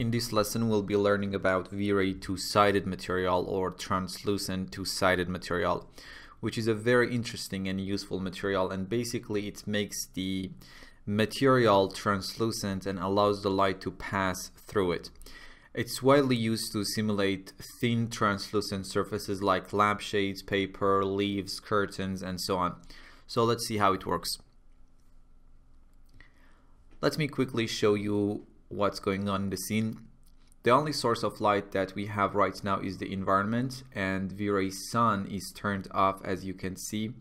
In this lesson, we'll be learning about V-Ray two-sided material or translucent two-sided material, which is a very interesting and useful material, and basically it makes the material translucent and allows the light to pass through it. It's widely used to simulate thin translucent surfaces like lampshades, paper, leaves, curtains, and so on. So let's see how it works. Let me quickly show you what's going on in the scene. The only source of light that we have right now is the environment, and V-Ray's sun is turned off, as you can see.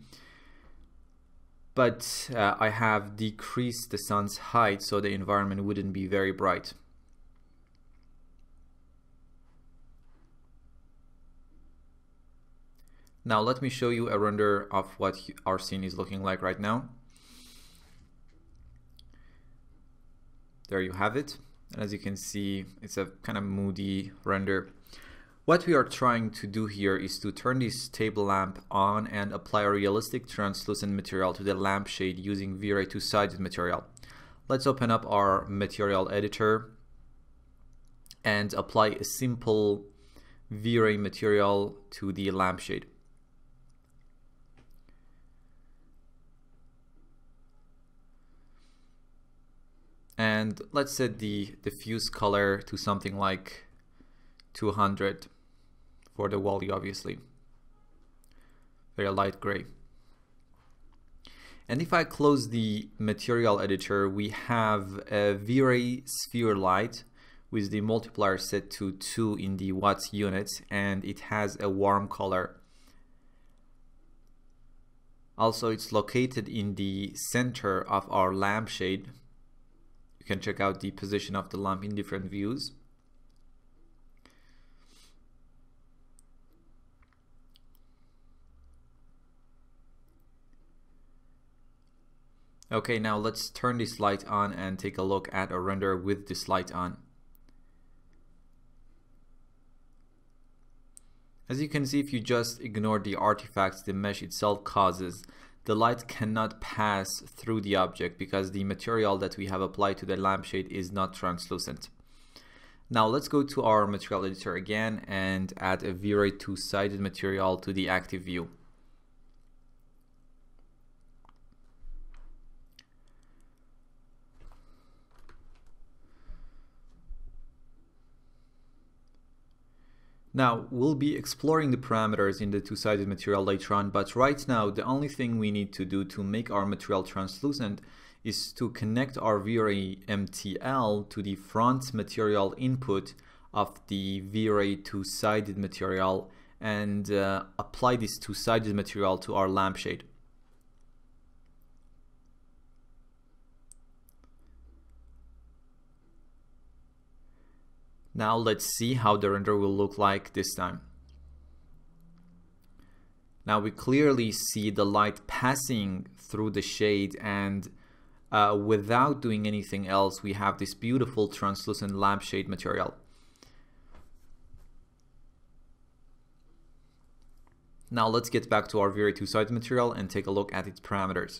But I have decreased the sun's height so the environment wouldn't be very bright. Now let me show you a render of what our scene is looking like right now. There you have it. And as you can see, it's a kind of moody render. What we are trying to do here is to turn this table lamp on and apply a realistic translucent material to the lampshade using V-Ray two-sided material. Let's open up our material editor and apply a simple V-Ray material to the lampshade. And let's set the diffuse color to something like 200 for the value, obviously. Very light gray. And if I close the material editor, we have a V-Ray sphere light with the multiplier set to 2 in the watts units, and it has a warm color. Also, it's located in the center of our lampshade. You can check out the position of the lamp in different views. Okay, now let's turn this light on and take a look at a render with this light on. As you can see, if you just ignore the artifacts the mesh itself causes, the light cannot pass through the object because the material that we have applied to the lampshade is not translucent. Now let's go to our material editor again and add a V-Ray two-sided material to the active view. Now, we'll be exploring the parameters in the two-sided material later on, but right now the only thing we need to do to make our material translucent is to connect our V-Ray MTL to the front material input of the V-Ray two-sided material and apply this two-sided material to our lampshade. Now let's see how the render will look like this time. Now we clearly see the light passing through the shade, and without doing anything else, we have this beautiful translucent lampshade material. Now let's get back to our V-Ray two-sided material and take a look at its parameters.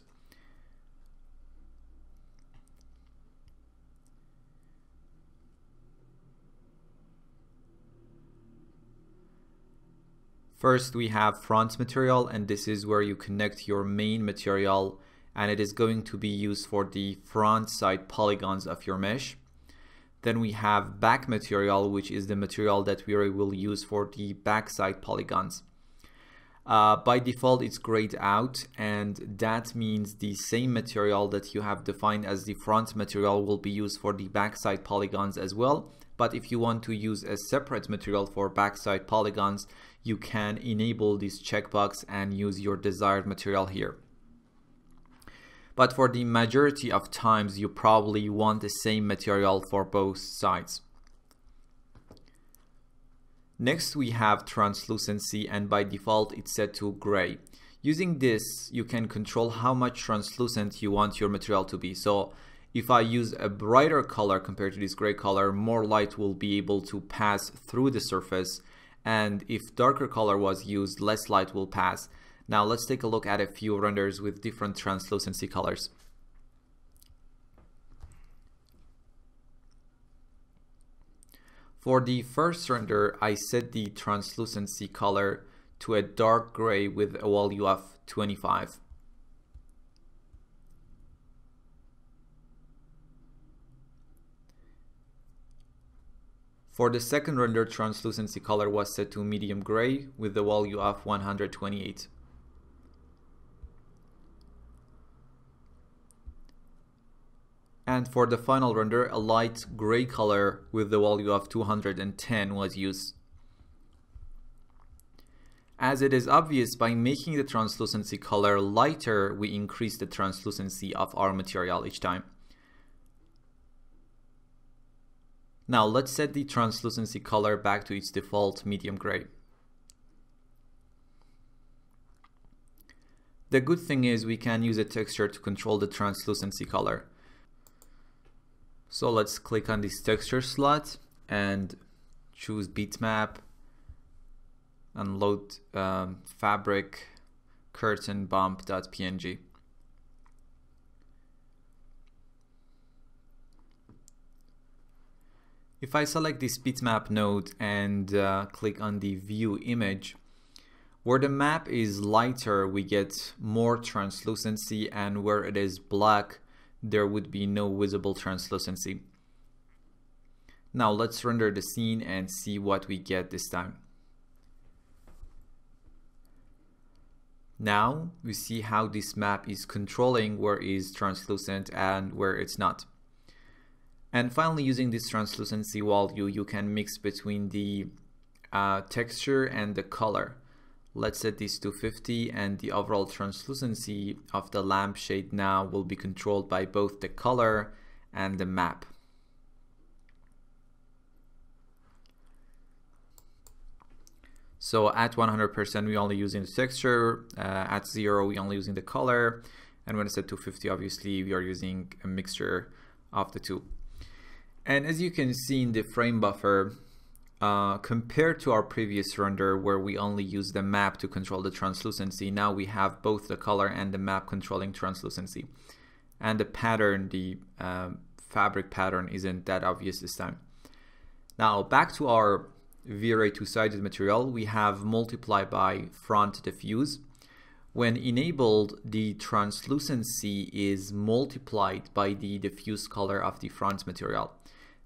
First, we have front material, and this is where you connect your main material, and it is going to be used for the front side polygons of your mesh. Then we have back material, which is the material that we will use for the backside polygons. By default, it's grayed out, and that means the same material that you have defined as the front material will be used for the backside polygons as well. But if you want to use a separate material for backside polygons, you can enable this checkbox and use your desired material here. But for the majority of times, you probably want the same material for both sides. Next, we have translucency, and by default it's set to gray. Using this, you can control how much translucent you want your material to be. So if I use a brighter color compared to this gray color, more light will be able to pass through the surface, and if darker color was used, less light will pass. Now let's take a look at a few renders with different translucency colors. For the first render, I set the translucency color to a dark gray with a value of 25. For the second render, translucency color was set to medium gray with the value of 128. And for the final render, a light gray color with the value of 210 was used. As it is obvious, by making the translucency color lighter, we increase the translucency of our material each time. Now let's set the translucency color back to its default medium gray. The good thing is we can use a texture to control the translucency color. So let's click on this texture slot and choose bitmap and load fabric curtain bump.png. If I select this bitmap node and click on the view image, where the map is lighter we get more translucency, and where it is black there would be no visible translucency. Now let's render the scene and see what we get this time. Now we see how this map is controlling where is translucent and where it's not. And finally, using this translucency value, you can mix between the texture and the color. Let's set this to 50, and the overall translucency of the lampshade now will be controlled by both the color and the map. So at 100% we only using the texture, at 0 we only using the color, and when it's set to 50 obviously we are using a mixture of the two. And as you can see in the frame buffer, compared to our previous render where we only use the map to control the translucency, now we have both the color and the map controlling translucency. And the pattern, the fabric pattern, isn't that obvious this time. Now back to our V-Ray two-sided material, we have multiply by front diffuse. When enabled, the translucency is multiplied by the diffuse color of the front material.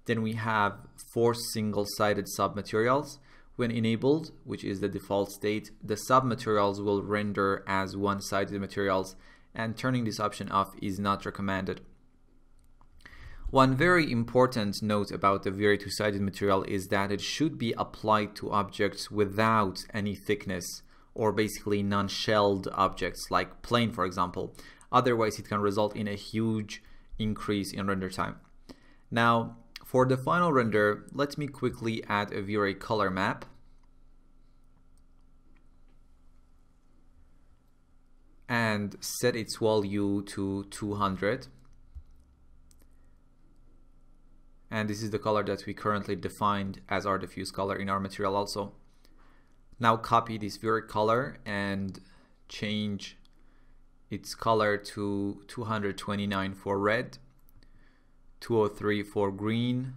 Then we have 4 single-sided submaterials. When enabled, which is the default state, the submaterials will render as one-sided materials, and turning this option off is not recommended. One very important note about the V-Ray two-sided material is that it should be applied to objects without any thickness, or basically non-shelled objects like plane, for example. Otherwise it can result in a huge increase in render time. Now for the final render, let me quickly add a V-Ray color map. And set its value to 200. And this is the color that we currently defined as our diffuse color in our material also. Now copy this V-Ray color and change its color to 229 for red, 203 for green,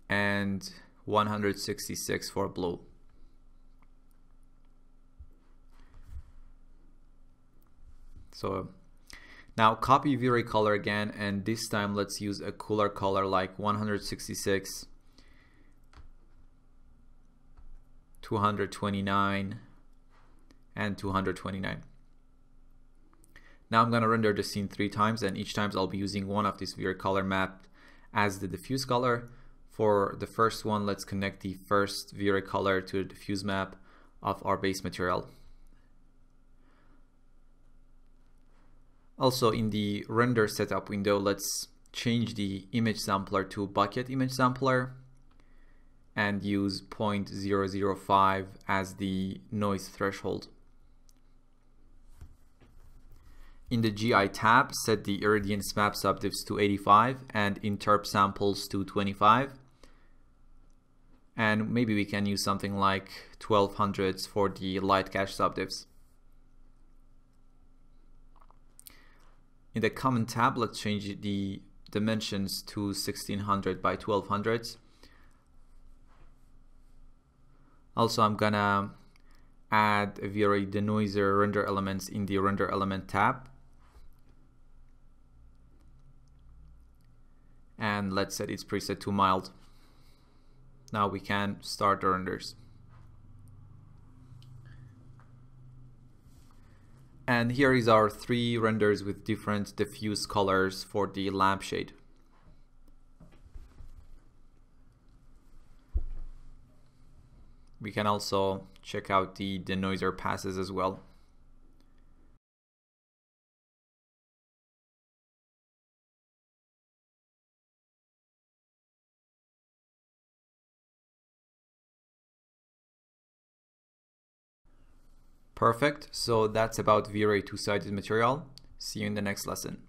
and 166 for blue. So now copy V-Ray color again, and this time let's use a cooler color like 166, 229, and 229. Now I'm going to render the scene 3 times, and each time I'll be using one of this V-Ray color map as the diffuse color. For the first one, let's connect the first V-Ray color to the diffuse map of our base material. Also in the render setup window, let's change the image sampler to bucket image sampler and use 0.005 as the noise threshold. In the GI tab, set the irradiance map subdivs to 85 and interp samples to 25. And maybe we can use something like 1200s for the light cache subdivs. In the comment tab, let's change the dimensions to 1600 by 1200. Also, I'm gonna add a V-Ray denoiser render elements in the render element tab. And let's set its preset to mild. Now we can start the renders. And here is our 3 renders with different diffuse colors for the lampshade. We can also check out the denoiser passes as well. Perfect. So that's about V-Ray two-sided material. See you in the next lesson.